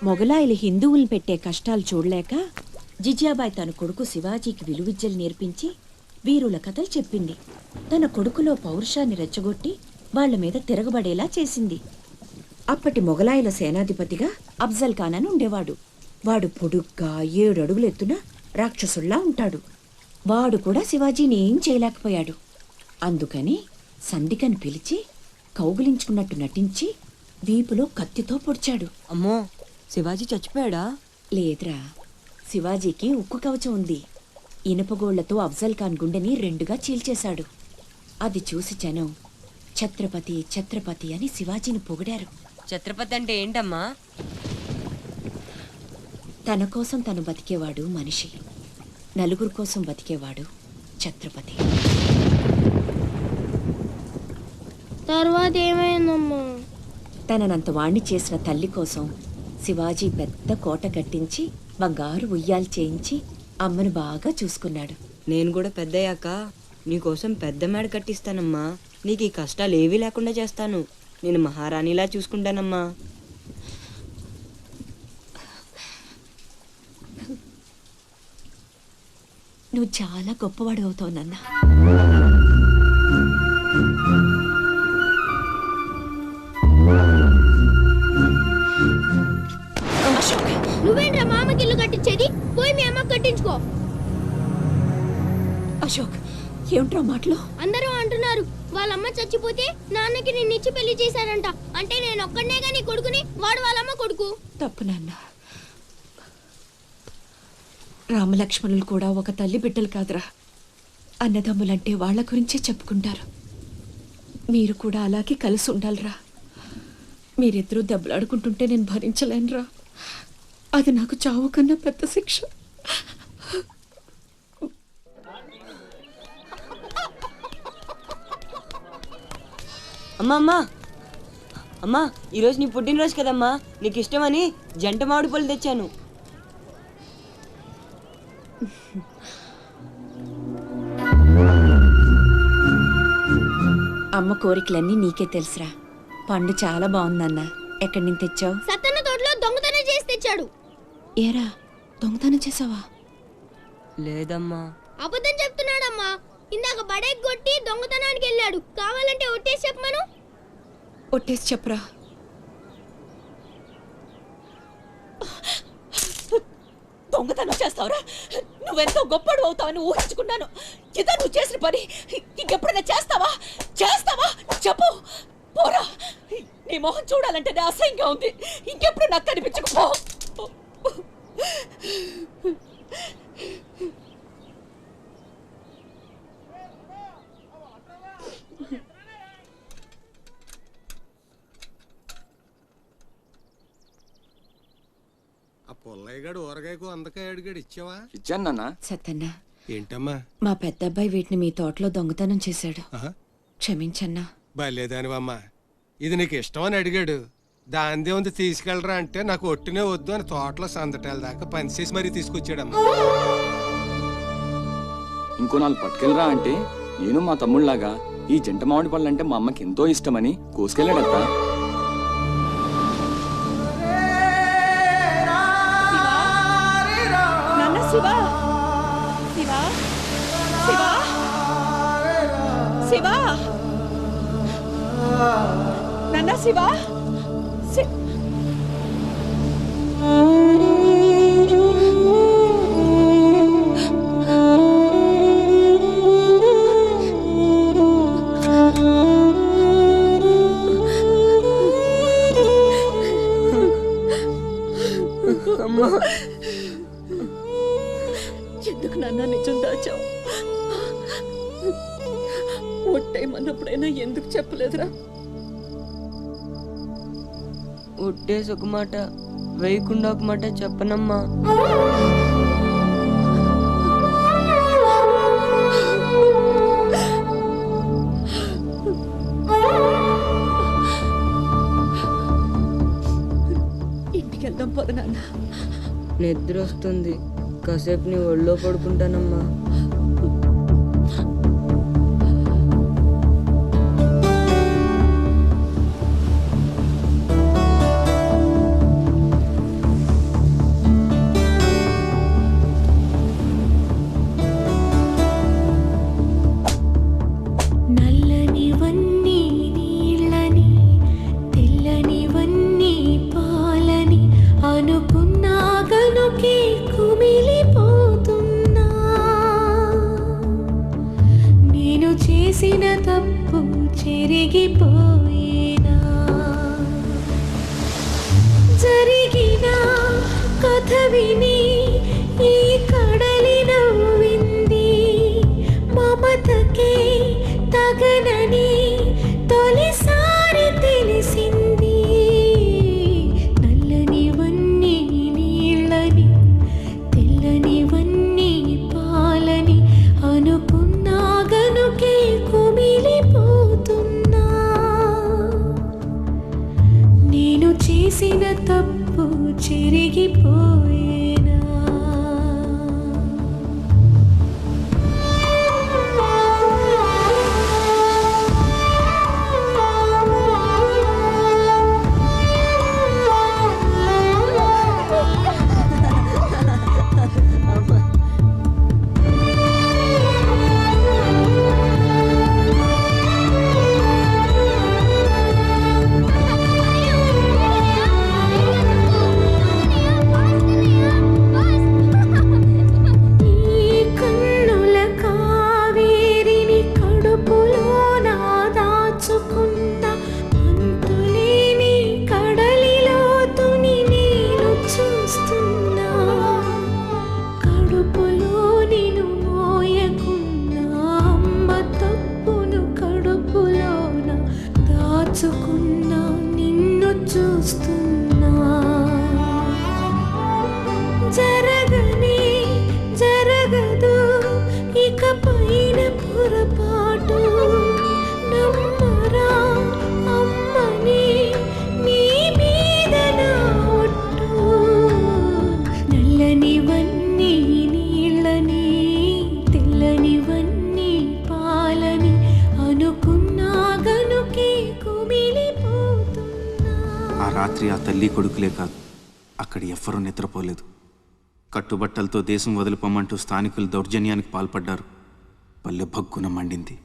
మొగలాయిలు హిందువుల్ని పెట్టే కష్టాలు చూడలేక జిజియాబాయి తన కొడుకు శివాజీకి విలువిద్యలు నేర్పించి వీరుల కథలు చెప్పింది. తన కొడుకులో పౌరుషాన్ని రెచ్చగొట్టి వాళ్ల మీద తిరగబడేలా చేసింది. అప్పటి మొగలాయిల సేనాధిపతిగా అఫ్జల్ ఖాన్ అని ఉండేవాడు. వాడు పొడుగ్గా 7 అడుగులెత్తున రాక్షసుల్లా ఉంటాడు. వాడు కూడా శివాజీని ఏం చేయలేకపోయాడు. అందుకని సంధికని పిలిచి కౌగిలించుకున్నట్టు నటించి వీపులో కత్తితో పొడిచాడు. అమ్మో, శివాజీ చచ్చిపోయాడా? లేదురా, శివాజీకి ఉక్కు కవచం ఉంది. ఇనుపగోళ్లతో అఫ్జల్ ఖాన్ గుండెని 2గా చీల్చేశాడు. అది చూసి జనం ఛత్రపతి ఛత్రపతి అని శివాజీని పొగిడారు. ఛత్రపతి అంటే ఏంటమ్మా? తన కోసం తను బతికేవాడు మనిషి, నలుగురు కోసం బతికేవాడు ఛత్రపతి. తర్వాత ఏమైందమ్మా? తననంత వాణ్ణి చేసిన తల్లి కోసం శివాజీ పెద్ద కోట కట్టించి బంగారు ఉయ్యాలు చేయించి అమ్మను బాగా చూసుకున్నాడు. నేను కూడా పెద్దయ్యాక నీకోసం పెద్ద మేడ కట్టిస్తానమ్మా. నీకు ఈ కష్టాలు ఏవీ లేకుండా చేస్తాను. నేను మహారాణిలా చూసుకుంటానమ్మా. నువ్వు చాలా గొప్పవాడు అవుతావు నాన్న. నువ్వేంట్రా మామకి ఇల్లు కట్టించేది? పోయి మీ అమ్మకి కట్టించుకో. అశోక్, ఏమిట్రా మాటలు? అందరూ అంటున్నారు వాళ్ళమ్మ చచ్చిపోతే నాన్నకి నిన్నిచ్చి పెళ్లి చేశారంట. అంటే నేను ఒక్కడనే గాని కొడుకుని, వాడు వాళ్ళమ్మ కొడుకు. తప్పు నాన్న. రామలక్ష్మణులు కూడా ఒక తల్లి బిడ్డలు కాదురా. అన్నదమ్ములంటే వాళ్ళ గురించే చెప్పుకుంటారు. మీరు కూడా అలాగే కలిసి ఉండాలిరా. మీరిద్దరూ దెబ్బలాడుకుంటుంటే నేను భరించలేనురా. అది నాకు చావు కన్నా పెద్ద శిక్ష. అమ్మా అమ్మా అమ్మా, ఈరోజు నీ పుట్టినరోజు కదమ్మా. నీకు ఇష్టమని జంట మామిడి పళ్ళు తెచ్చాను. అమ్మ కోరికలన్నీ నీకే తెలుసురా. పండు చాలా బాగుందన్న. ఎక్కడి నుంచి తెచ్చావు? సత్తన్న తోటలో దొంగతనం చేసి తెచ్చాడు. ఏరా, దొంగతనం చేసావా? లేదమ్మా. అబద్ధం చెప్తున్నాడమ్మా. ఇందాక బడేకి కొట్టి దొంగతనానికి వెళ్ళాడు. కావాలంటే ఒట్టేసి చెప్పమను. ఒట్టేసి చెప్పరా. దొంగతనం చేస్తావురా? నువ్వెంతో గొప్పడు అవుతావని ఊహించుకున్నాను. ఇదా నువ్వు చేసిన పని? ఇంకెప్పుడైనా చేస్తావా? చెప్పు. పోరా, నీ మొహం చూడాలంటే అసహ్యంగా ఉంది. ఇంకెప్పుడు నాకు కనిపించకపో. పుల్లయ్యగాడు ఊరగాయకు అందకాయ అడిగాడు, ఇచ్చావా? ఇచ్చాను నాన్న. సత్తన్నా, ఏంటమ్మా? మా పెద్ద అబ్బాయి వీటిని మీ తోటలో దొంగతనం చేశాడు. క్షమించన్నా. బలేదానివమ్మా. ఇది నీకు ఇష్టమని అడిగాడు. దాందే ఉంది తీసుకెళ్ళరా అంటే నాకు ఒట్టినే వద్దు అని తోటలో సందటాల దాకా పనిచేసి మరీ తీసుకొచ్చాడమ్మా. ఇంకో 4 పట్టుకెళ్ళరా అంటే నేను మా తమ్ముళ్లాగా ఈ జంట మామిడి పళ్ళు అంటే మా అమ్మకి ఎంతో ఇష్టమని కోసుకెళ్ళాడత్తా. శివా, శివా, శివా, శివా, నాన్న శివా. ఎందుకు నాన్న నిజం దాచావు? ఒట్టేయమన్నప్పుడైనా ఎందుకు చెప్పలేదురా? ఒట్టేసి ఒక మాట, వేయకుండా ఒక మాట చెప్పనమ్మా. ఇంటికి వెళ్దాం పద నాన్న. నిద్ర వస్తుంది, కాసేపు నీ ఒళ్ళో పడుకుంటానమ్మా. చెరిగిపోయేనా జరిగిన కథ విని ఈ కడలి నవ్వింది మమతకే తగనని తొలిసారి తెలిసింది నల్లనివన్నీ నీళ్ళని తెల్లనివన్నీ పాలని అనుకున్నా గనుకే కుమిలిపోతున్నా నేను చేసిన తప్పు చెరిగిపోయేనా ఈ కన్నుల కావేరిని కడుపులో నా దాచుకున్న అంతులేని కడలిలోతుని నేను చూస్తున్నా కడుపులో నిన్ను మోయకున్న అమ్మ తప్పును కడుపులోన దాచుకున్న నిన్ను చూస్తున్నా జరగనే జరగదు ఇక పైన పొరపాటు నమ్మరా అమ్మని నీ మీద నా ఒట్టు నల్లనివన్నీ నీళ్ళని తెల్లనివన్నీ పాలని అనుకున్నా గనుకే కుమిలిపోతున్నా ఆ రాత్రి ఆ తల్లి కొడుకులే కాదు అక్కడ ఎవ్వరూ నిద్రపోలేదు కట్టుబట్టలతో దేశం వదిలిపోమంటూ స్థానికులు దౌర్జన్యానికి పాల్పడ్డారు పల్లె భగ్గున మండింది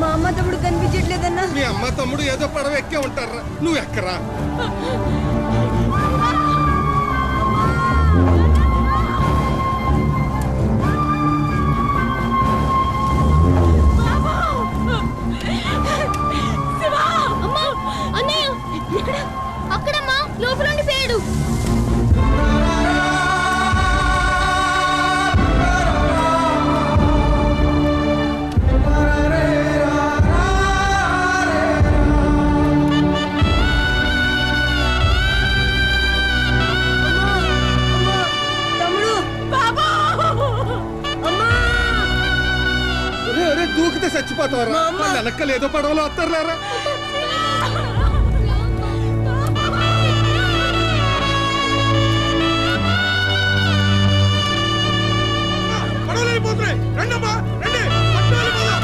మా అమ్మ తమ్ముడు కనిపించట్లేదన్నా. మీ అమ్మ తమ్ముడు ఏదో పడవ ఎక్కే ఉంటారా, నువ్వు ఎక్కరా. అన్నయ్య ఇక్కడ అక్కడమ్మా లోపల ఉండిపోయాడు. దూకితే చచ్చిపోతావరా, వెనక్కలు ఏదో పడవలో వస్తారులేరా. పడవలు వెళ్ళిపోతున్నాయి, రండమ్మా రండి, పట్టుకు వెళ్ళిపోదాం.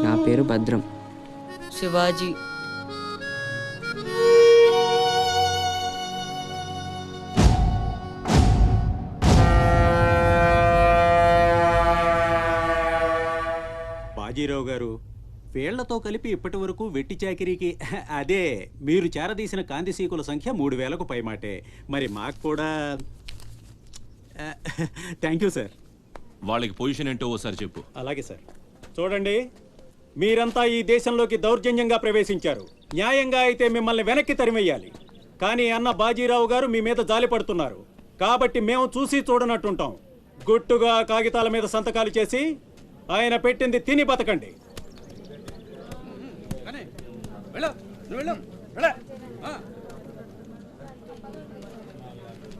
నా పేరు భద్రం. శివాజీ. బాజీరావు గారు, వేళ్లతో కలిపి ఇప్పటి వరకు వెట్టి చాకిరీకి అదే మీరు చేరదీసిన కాంతిసీకుల సంఖ్య 3000కు పైమాటే. మరి మాకు కూడా థ్యాంక్ యూ సార్. వాళ్ళకి పొజిషన్ ఏంటో ఓసారి చెప్పు. అలాగే సార్. చూడండి, మీరంతా ఈ దేశంలోకి దౌర్జన్యంగా ప్రవేశించారు. న్యాయంగా అయితే మిమ్మల్ని వెనక్కి తరిమెయ్యాలి. కానీ అన్న బాజీరావు గారు మీ మీద జాలి పడుతున్నారు. కాబట్టి మేము చూసి చూడనట్టుంటాం. గుట్టుగా కాగితాల మీద సంతకాలు చేసి ఆయన పెట్టింది తిని బతకండి.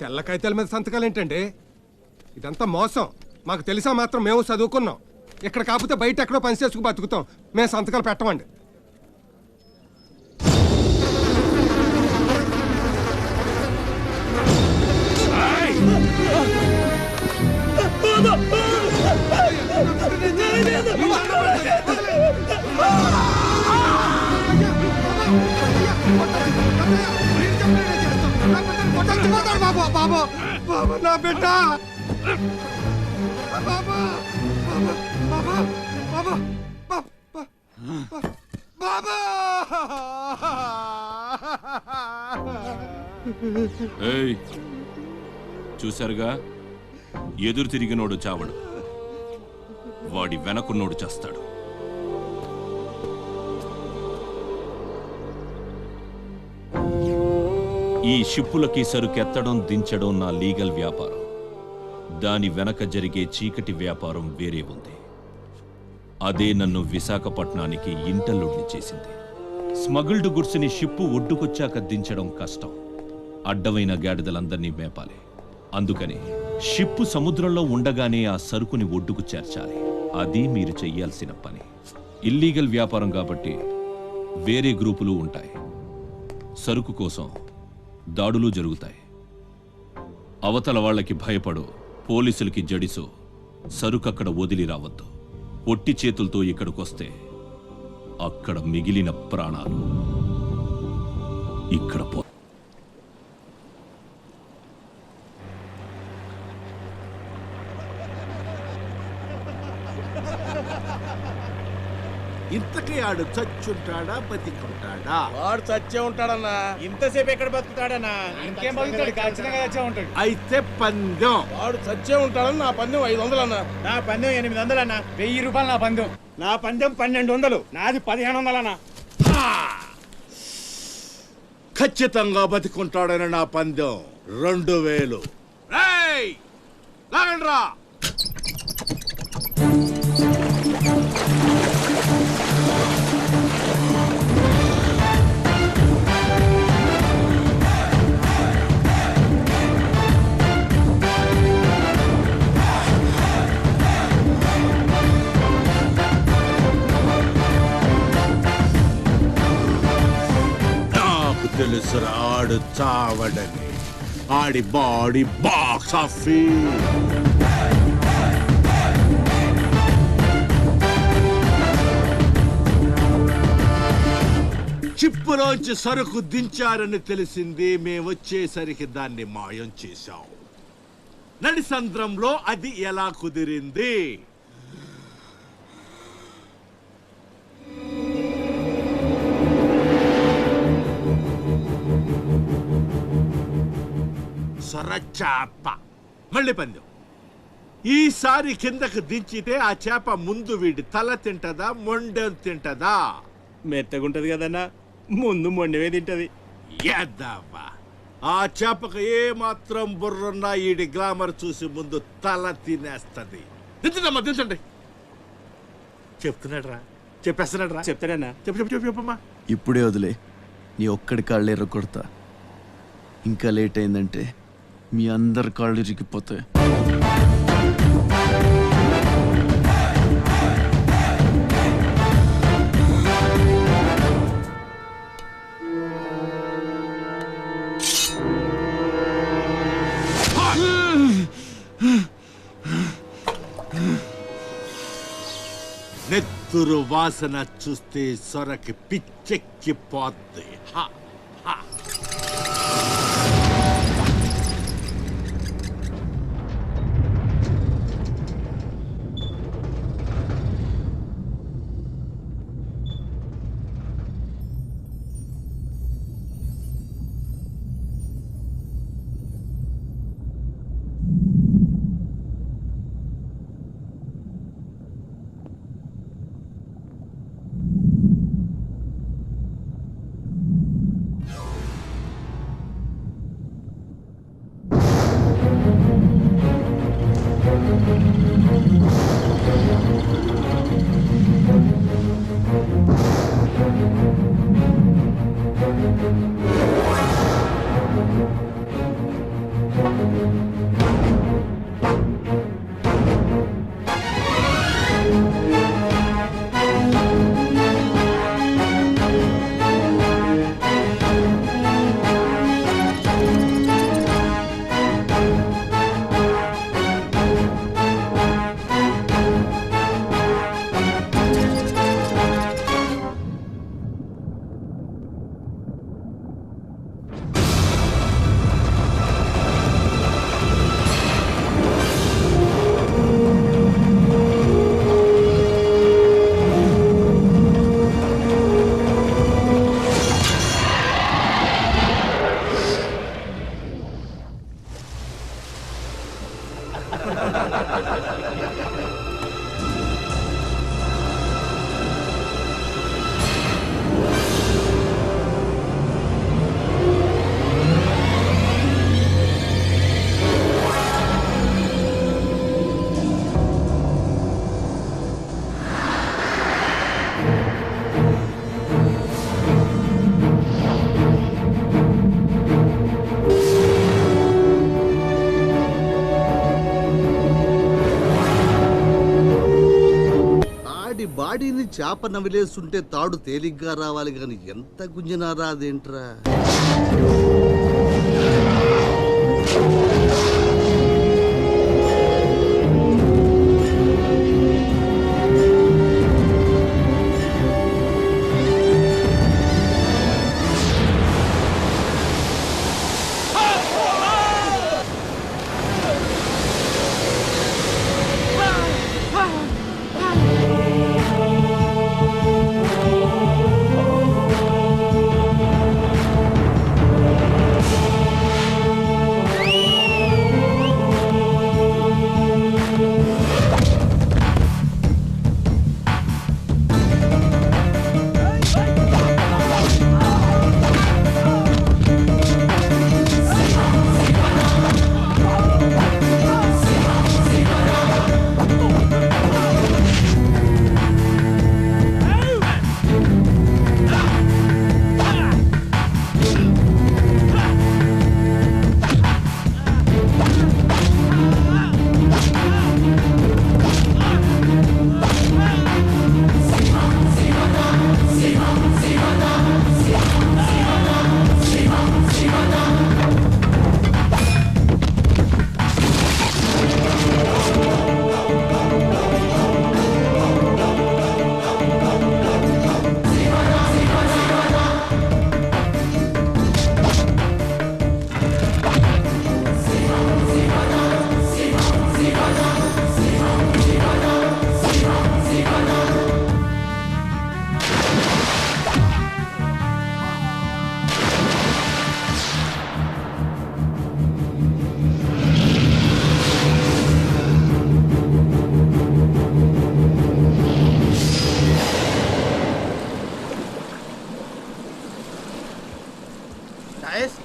తెల్ల కాగితాల మీద సంతకాలు ఏంటండి? ఇదంతా మోసం. మాకు తెలిసా మాత్రం మేము చదువుకున్నాం. ఇక్కడ కాకపోతే బయట ఎక్కడో పని చేసుకు బతుకుతాం. మేము సంతకాలు పెట్టమండి. బాబా నా బిడ్డ ఏయ్, చూశారుగా, ఎదురు తిరిగినోడు చావడు, వాడి వెనకున్నోడు చేస్తాడు. ఈ షిప్పులకి సరుకెత్తడం దించడం నా లీగల్ వ్యాపారం. దాని వెనక జరిగే చీకటి వ్యాపారం వేరే ఉంది. అదే నన్ను విశాఖపట్నానికి ఇంటల్లుడిని చేసింది. స్మగుల్డ్ గుడ్స్ని షిప్పు ఒడ్డుకొచ్చాక దించడం కష్టం. అడ్డమైన గాడిదలందర్నీ మేపాలి. అందుకని షిప్పు సముద్రంలో ఉండగానే ఆ సరుకుని ఒడ్డుకు చేర్చాలి. అది మీరు చెయ్యాల్సిన పని. ఇల్లీగల్ వ్యాపారం కాబట్టి వేరే గ్రూపులు ఉంటాయి. సరుకు కోసం దాడులు జరుగుతాయి. అవతల వాళ్ళకి భయపడు, పోలీసులకి జడిసు సరుకక్కడ వదిలి రావద్దు. పొట్టి చేతులతో ఇక్కడికొస్తే అక్కడ మిగిలిన ప్రాణాలు ఇక్కడ పో. ఇంతకీ ఆడు చచ్చుంటాడా బతికుంటాడా? వాడు చచ్చే ఉంటాడన్నా. ఇంతసేపు ఎక్కడ బతుకుతాడన్నా? ఇంకేం బతుకుతాడు? ఖచ్చితంగా చచ్చే ఉంటాడు. అయితే పందెం. వాడు చచ్చే ఉంటాడని నా పందెం 500 అన్నా. నా పందెం 800 అన్నా. 1000 రూపాయలు నా పందెం. నా పందెం 1200. నాది 1500 అన్నా. ఖచ్చితంగా బతికుంటాడని నా పందెం 2000. లాగండ్రా. తెలుసురా ఆడు చావడని. ఆడి బాడీ బాక్స్ ఆఫీస్. చిప్పులోంచి సరుకు దించారని తెలిసింది. మేమొచ్చేసరికి దాన్ని మాయం చేశాం. నడిసంద్రంలో అది ఎలా కుదిరింది? సొరచాప. మళ్ళీ పందెం. ఈసారి కిందకు దించితే ఆ చేప ముందు వీడి తల తింటదా మొండెం తింటదా? మెత్తగుంటది కదన్నా, ముందు మొండవే తింటది. యాదవ్వా, ఆ చేపకు ఏ మాత్రం బుర్రున్నా ఈడి గ్లామర్ చూసి ముందు తల తినేస్తది. దించదమ్మా, దించండి. చెప్తున్నాడు రా, చెప్పేస్తున్నాడు రా. చెప్తాడన్నా. చెప్పమ్మా. ఇప్పుడే వదిలే, నీ ఒక్కడి కాళ్ళు ఎర్రకొడతా. ఇంకా లేట్ అయిందంటే మీ అందరి కాళ్ళు ఇరిగిపోతాయి. నెత్తురు వాసన చూస్తే సొరకి పిచ్చెక్కిపోద్ది. బాడీని చేప నవిలేస్తుంటే తాడు తేలిగ్గా రావాలి కానీ ఎంత గుంజినా రాదేంట్రా?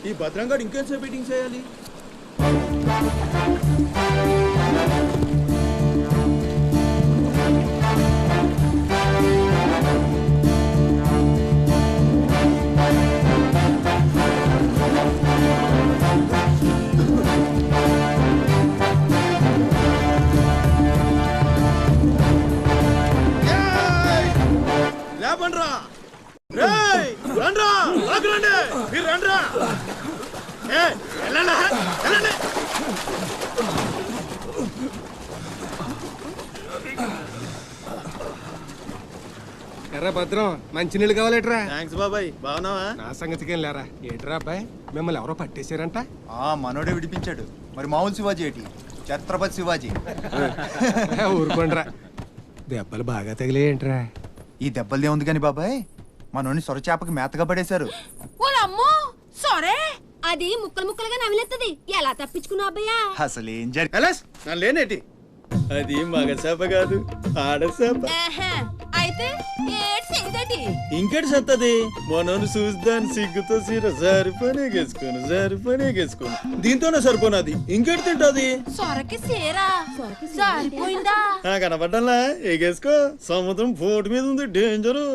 ఈ భద్రంగా ఇంకేంసేపు మీటింగ్ చేయాలి? లేపండ్రా! రేయ్! రండ్రా! ఆగరండి! మీరు రండ్రా! ఎర్రా భద్రం, మంచినీళ్ళు కావాలేట్రా? థ్యాంక్స్ బాబాయ్. బాగున్నావా? నా సంగతికేం లేరా. ఏంట్రా అబ్బాయి, మిమ్మల్ని ఎవరో పట్టేశారంట? మనోడే విడిపించాడు. మరి మామూలు శివాజీ ఏంటి? ఛత్రపతి శివాజీ. ఊరుకోండిరా. దెబ్బలు బాగా తగిలేంట్రా? ఈ దెబ్బలదే ఉంది కానీ బాబాయ్, మనోని సొరచేపకి మేతగా పడేశారు. అది ముక్కలు ముక్కలుగా నవిలేస్తుంది. ఎలా తప్పించుకున్నావు అబ్బయ్యా? అసలు ఏం జరిగింది? లేనేటి అది మగ చేప కాదు, ఆడ చేప. అయితే ఇంకటి సత్తది మనోని చూద్దాని సిగ్గుతో సీర సరిపోనేగేసుకోను దీంతోనే సరిపోనది. ఇంకెటి తింటది? సొరకి సీరా సరిపోయిందా? కనపడ్డంలా ఎగేసుకో. సముద్రం పోటు మీద ఉంది, డేంజరు.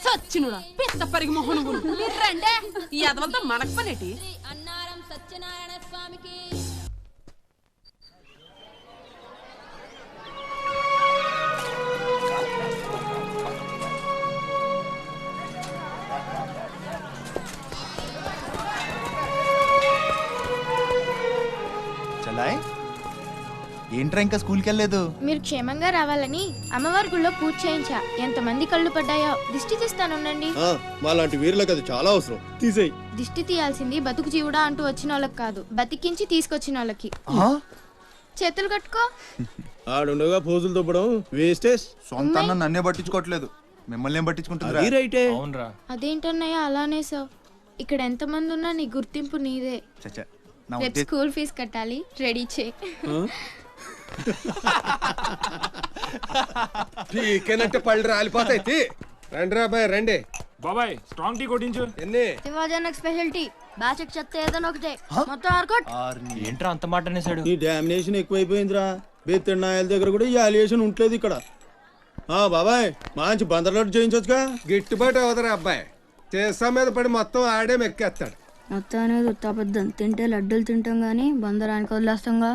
సచ్చినుడా పిత్త పరిగి మొహను మీరు రండే. ఈ అదవంతా మనకు పనేటి? అన్నారం సత్యనారాయణ స్వామికి. చలాయ్ ఏంట్రా ఇంకా స్కూల్కి వెళ్ళలేదు? మీరు క్షేమంగా రావాలని అమ్మవారి గుళ్ళో పూజ చేయించా. ఎంతమంది కళ్ళు పడ్డాయో. దిష్టి తీస్తానుండండి. మాలాంటి వీరులకు అది చాలా అవసరం. తీసేయ్. దిష్టి తీయాల్సింది బతుకు జీవుడా అంటూ వచ్చిన వాళ్ళకి కాదు, బతికించి తీసుకొచ్చిన వాళ్ళకి. చేతులు కట్టుకో. ఆడుండగా పోజులు తప్పడం వేస్టేజ్. సొంత అన్న నన్నే పట్టించుకోవట్లేదు, మిమ్మల్ని ఏం పట్టించుకుంటారు? అదేంటన్నయ్య అలానే సార్. ఇక్కడ ఎంతమంది ఉన్నా నీ గుర్తింపు నీదే. రేపు స్కూల్ ఫీజు కట్టాలి, రెడీ చేయి. పీకేనంటే పళ్ళు రాలిపోతాయి. రండి రా బాయ్, రండి బాబాయ్. స్ట్రాంగ్ టీ కొట్టించు. ఎన్ని? Shivaji special tea. బ్యాచ్ చెత్త ఏదైనా ఒకటే, మొత్తం ఆర్కోట్. ఏంట్రా అంత మాట అనేసాడు? ఈ డామినేషన్ ఎక్కువైపోయిందిరా. బెత్తడి నాయల దగ్గర కూడా ఈ అలియేషన్ ఉంటలేదు ఇక్కడ. బాబాయ్ మంచి బందర్లాట్ చేయించొచ్చుగా. గిట్టుబాటు అవదరా అబ్బాయి. చేసా మీద పడి మొత్తం ఆడే మెక్కేస్తాడు. మొత్తం అనేది ఉత్తాపద్దం. తింటే లడ్డూలు తింటాం గానీ బందరానికి వదిలేస్తాంగా.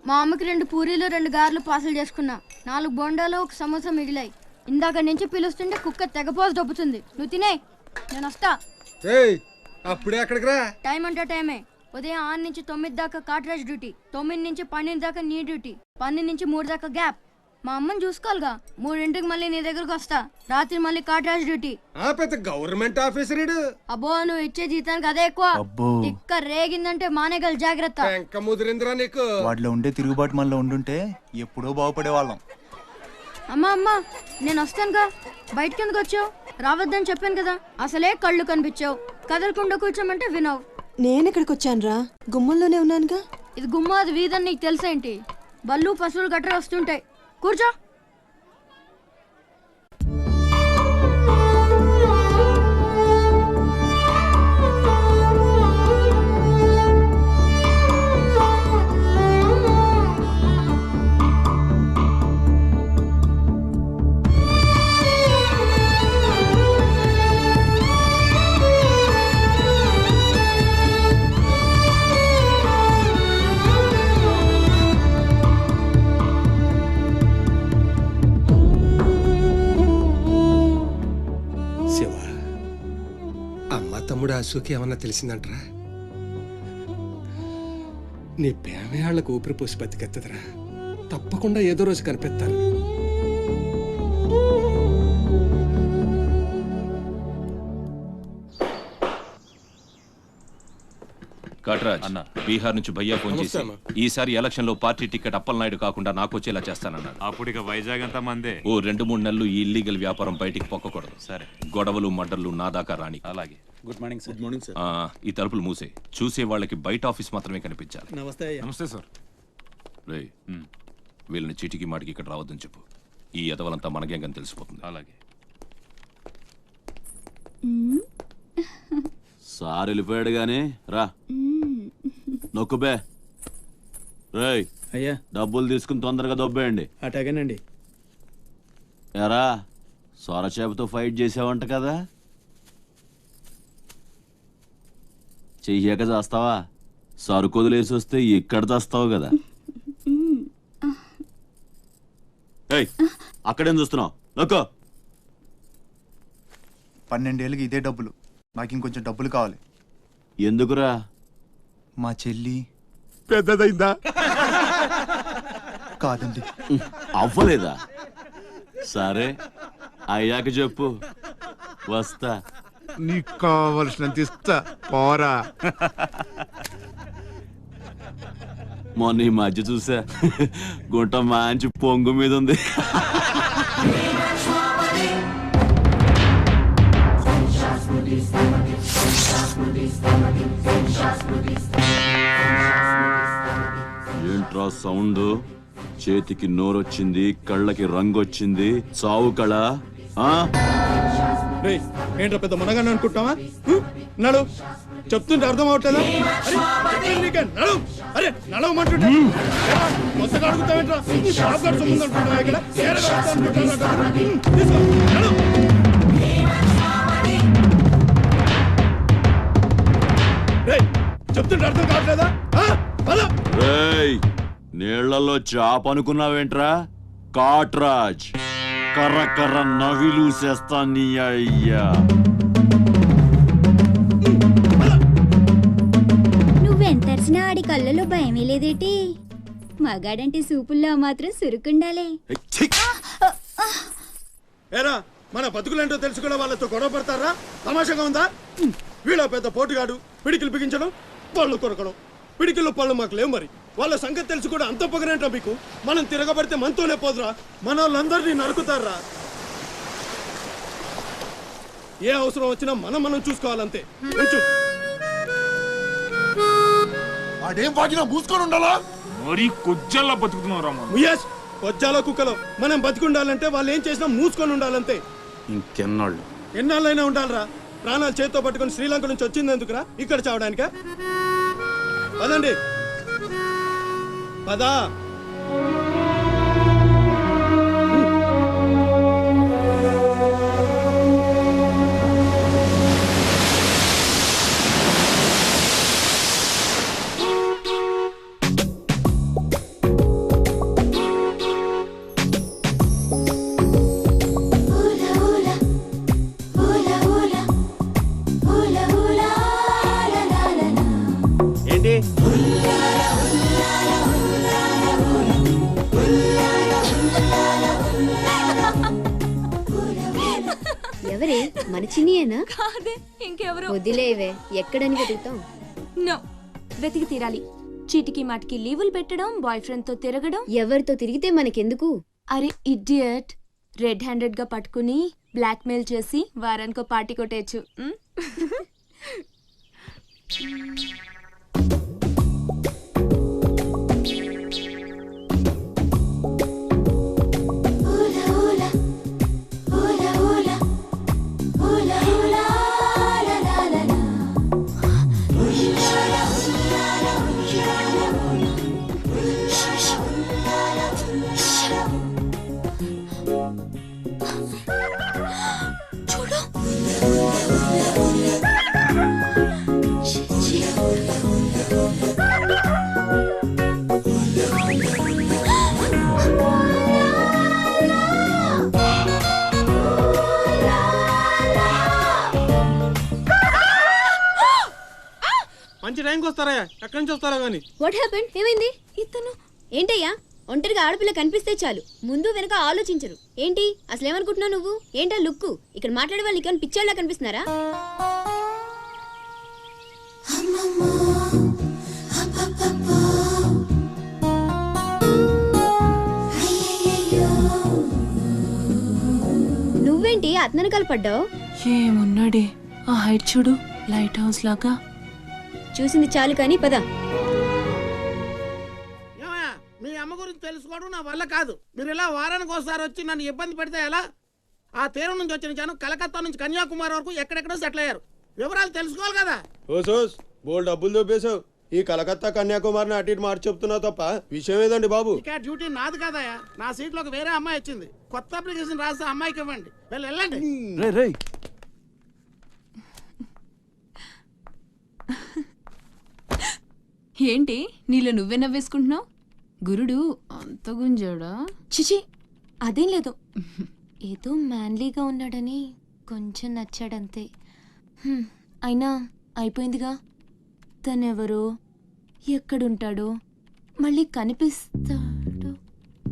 మా అమ్మకి 2 పూరీలు 2 గారెలు పార్సల్ చేసుకున్నా. 4 బొండాలు 1 సమోసా మిగిలాయి. ఇందాక నుంచి పిలుస్తుంటే కుక్క తెగపోసి దొబ్బుతుంది. నువ్వు తినే, నేను వస్తా. అప్పుడే అక్కడికి రా. టైం అంటే టైమే. ఉదయం 6 నుంచి 9 దాకా కాట్రాజ్ డ్యూటీ, 9 నుంచి 12 దాకా నీ డ్యూటీ, 12 నుంచి 3 దాకా గ్యాప్. మా అమ్మని చూసుకోవాలిగా. 3ంటికి మళ్ళీ నీ దగ్గరకు వస్తా. రాత్రి మళ్ళీ కాట్రాజ్ డ్యూటీ. పెద్ద గవర్నమెంట్ ఆఫీసర్. అబ్బో, నువ్వు ఇచ్చే జీతానికి అదే ఎక్కువ. తిక్క రేగిందంటే మానేగల జాగ్రత్త. ముదిరిందిరా నీకు. వాటిలో ఉండే తిరుగుబాటు మనలో ఉండుంటే ఎప్పుడో బాగుపడే వాళ్ళం. అమ్మా అమ్మా, నేను వస్తానుగా. బయటకి ఎందుకు వచ్చావు? రావద్దని చెప్పాను కదా. అసలే కళ్ళు కనిపించావు. కదలకుండా కూర్చోమంటే వినవు. నేనెక్కడికి వచ్చానురా? గుమ్మంలోనే ఉన్నానుగా. ఇది గుమ్మ, అది వీధని నీకు తెలుసేంటి? బళ్ళు పశువులు గట్రా వస్తుంటాయి. కూర్చో. తమ్ముడు అశోక్ ఏమన్నా తెలిసిందంటరా? నీ ప్రేమే వాళ్ళకు ఊపిరి పోసి బతికెత్తదరా. తప్పకుండా ఏదో రోజు కనిపెత్తారు. కాట్రాజ్ అన్న, బీహార్ నుంచి భయ్యా ఫోన్ చేసి ఈసారి ఎలక్షన్ లో పార్టీ టికెట్ అప్పలనాయుడు కాకుండా నాకు వచ్చేలా చేస్తానన్నాడు. అప్పుడు ఇక వైజాగ్ అంతా మందే. ఓ 2-3 నెలలు ఈ ఇల్లీగల్ వ్యాపారం బయటికి పొక్కకూడదు. సరే, గొడవలు మర్డర్లు నా దాకా రాని. అలాగే. Good morning sir. Good morning sir. ఈ తలుపులు మూసే. చూసే వాళ్ళకి బయట ఆఫీస్ మాత్రమే కనిపించాలి. నమస్తే. నమస్తే సార్. రే, వీళ్ళని చీటికి మాటికి ఇక్కడ రావద్దని చెప్పు. ఈ ఎదవలంతా మనకేం తెలిసిపోతుంది. అలాగే. సార్ వెళ్ళిపోయాడు గానీ రా. నొక్కుబే. రేయ్ అయ్యా, డబ్బులు తీసుకుని తొందరగా దొబ్బేయండి. అటాగేనండి. ఎరా, సొరచేపతో ఫైట్ చేసావంట కదా? చెయ్యాక చేస్తావా? సరుకొదిలేసి వస్తే ఇక్కడ చేస్తావు కదా. ఏయ్, అక్కడేం చూస్తున్నావు? నొక్కో. 12 ఏళ్ళకి ఇదే డబ్బులు. నాకు ఇంకొంచెం డబ్బులు కావాలి. ఎందుకురా? మా చెల్లి పెద్దదైందా? కాదండి. అవ్వలేదా? సరే, అయ్యాక చెప్పు, వస్తా. నీకు కావలసినంత ఇస్తా, పోరా. మొన్న ఈ మధ్య చూసా, గుంట మంచి పొంగు మీద ఉంది. ఏంట్రా సౌండ్? చేతికి నోరొచ్చింది, కళ్ళకి రంగొచ్చింది. చావు కళ. ఏంట్రా పెద్ద మునగాన్ని అనుకుంటావా? నడు, చెప్తుంటే అర్థం అవట్లేదా? నడు, అరే నడవమంటుంటే కొత్తగా అడుగుతావేంట్రా? చెప్తుంటే అర్థం కావట్లేదా? నీళ్లలో చాప అనుకున్నావేంట్రా? కాట్రాజ్, కర్ర కర్ర నవిలూసేస్తా నీ అయ్యా. నువ్వెంతర్చినా ఆడి కళ్ళలో భయమే లేదేటి? మగాడంటే సూపుల్లో మాత్రం సురుకుండాలే. ఏరా, మన బతుకులేంటో తెలుసుకునే వాళ్ళతో గొడవ పడతారా? తమాషాగా ఉందా? వీళ్ళ పెద్ద పోటుగాడు, పిడికిలు బిగించడం, పళ్ళు కొరకడం. పిడికిల్లో పళ్ళు మాకు లేవు. మరి వాళ్ళ సంగతి తెలుసు కూడా అంత పొగరేంటా మీకు? మనం తిరగబడితే మనతోనే పోదురా. మన వాళ్ళందరినీ నరుకుతారా? ఏ అవసరం వచ్చినా మనం చూసుకోవాలంతే. అదేం వాకినా మూసుకొని ఉండాలా? మరి కొజ్జల్లా బతుకుతున్నారా? కొజ్జాలో కుక్కలో మనం బతికుండాలంటే వాళ్ళు ఏం చేసినా మూసుకొని ఉండాలంతే. ఇంకెన్నాళ్ళు? ఎన్నాళ్ళైనా ఉండాలరా. ప్రాణాలు చేతితో పట్టుకొని శ్రీలంక నుంచి వచ్చింది ఎందుకురా? ఇక్కడ చావడానికా? పదండి, పదా. ఎవరే మన చిన్నియేనా? కాదే ఇంకెవరు. వదిలేవే, ఎక్కడని వెతుకుతాం? నో, వెతికి తీరాలి. చీటికి మాటికి లీవులు పెట్టడం, బాయ్ ఫ్రెండ్ తో తిరగడం. ఎవరితో తిరిగితే మనకెందుకు? అరే ఇడియట్, రెడ్ హ్యాండెడ్ గా పట్టుకుని బ్లాక్ మెయిల్ చేసి వారానికో పార్టీ కొట్టేయచ్చు. మంచి టైంకి వస్తారా? ఎక్కడి నుంచి వస్తారా కానీ? What happened? ఏమైంది? ఇతను ఏంటయ్యా? ఒంటరిగా ఆడపిల్ల కనిపిస్తే చాలు, ముందు వెనక ఆలోచించరు. ఏంటి అసలు ఏమనుకుంటున్నావు నువ్వు? ఏంటా లుక్కు? ఇక్కడ మాట్లాడే వాళ్ళు ఇక్కడ పిచ్చోళ్ళ కనిపిస్తున్నారా? నువ్వేంటి అతనకాలు పడ్డావు? ఏమున్నాడే ఆ హైట్ చూడు, లైట్ హౌస్ లాగా. చూసింది చాలు కానీ పద. మీ అమ్మ గురించి తెలుసుకోవడం నా వల్ల కాదు. మీరు ఇలా వారానికి ఒకసారి వచ్చి నన్ను ఇబ్బంది పెడితే ఎలా? ఆ తీరం నుంచి వచ్చిన జనం కలకత్తా నుంచి కన్యాకుమారి వరకు ఎక్కడెక్కడో సెటిల్ అయ్యారు. వివరాలు తెలుసుకోవాలి కదా. ఓసోస్ బోల్ డబ్బులు దొబ్బేశావు. ఈ కలకత్తా కన్యాకుమారిని అటు ఇటు మార్చి చెప్తున్నావు తప్ప విషయం ఏదండి బాబు? ఇక డ్యూటీ నాది కదయా. నా సీట్లో ఒక వేరే అమ్మాయి వచ్చింది. కొత్త అప్లికేషన్ రాస్తే అమ్మాయికి ఇవ్వండి. వెళ్ళండి. ఏంటి నీలో నువ్వే నవ్వేసుకుంటున్నావు? గురుడు అంత గుంజాడా? చిచి అదేం లేదు, ఏదో మ్యాన్లీగా ఉన్నాడని కొంచెం నచ్చాడంతే. అయినా అయిపోయిందిగా. తనెవరో, ఎక్కడుంటాడో, మళ్ళీ కనిపిస్తాడు.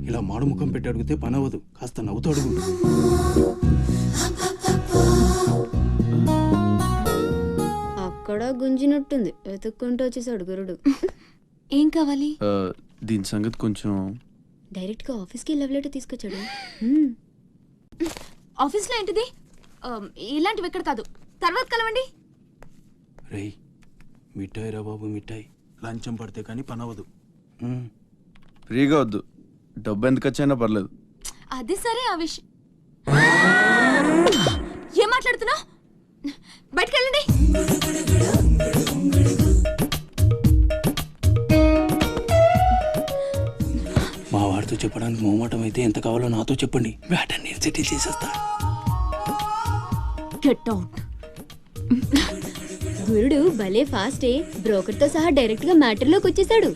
ఇలా మాడు ముఖం పెట్టి అడిగితే పని అవ్వదు, కాస్త నవ్వుతూ అడుగు. అక్కడ గుంజినట్టుంది, వెతుక్కుంటూ వచ్చేసాడు గురుడు. ఏం కావాలి? దీని సంగతి కొంచెం. డైరెక్ట్ గా ఆఫీస్కి లవ్ లెటర్ తీసుకొచ్చాడు. ఆఫీస్లో ఏంటిది? ఇలాంటివి ఎక్కడ కాదు, తర్వాత కలవండి. రేయ్ మిఠాయి రా బాబు, మిఠాయి. లంచం పడితే కానీ పని అవ్వదు. ఫ్రీగా వద్దు, డబ్బు ఎంత ఖర్చైనా పర్లేదు. అది సరే, ఆ విషయం ఏం మాట్లాడుతున్నావు? బయటకెళ్ళండి. మా వాడితో చెప్పడానికి మొహమాటం అయితే ఎంత కావాలో నాతో చెప్పండి, బ్యాటర్ నేను సెటిల్ చేసేస్తా. Get out. గురుడు భలే ఫాస్టే, బ్రోకర్ తో సహా డైరెక్ట్ గా మ్యాటర్ లోకి వచ్చేసాడు.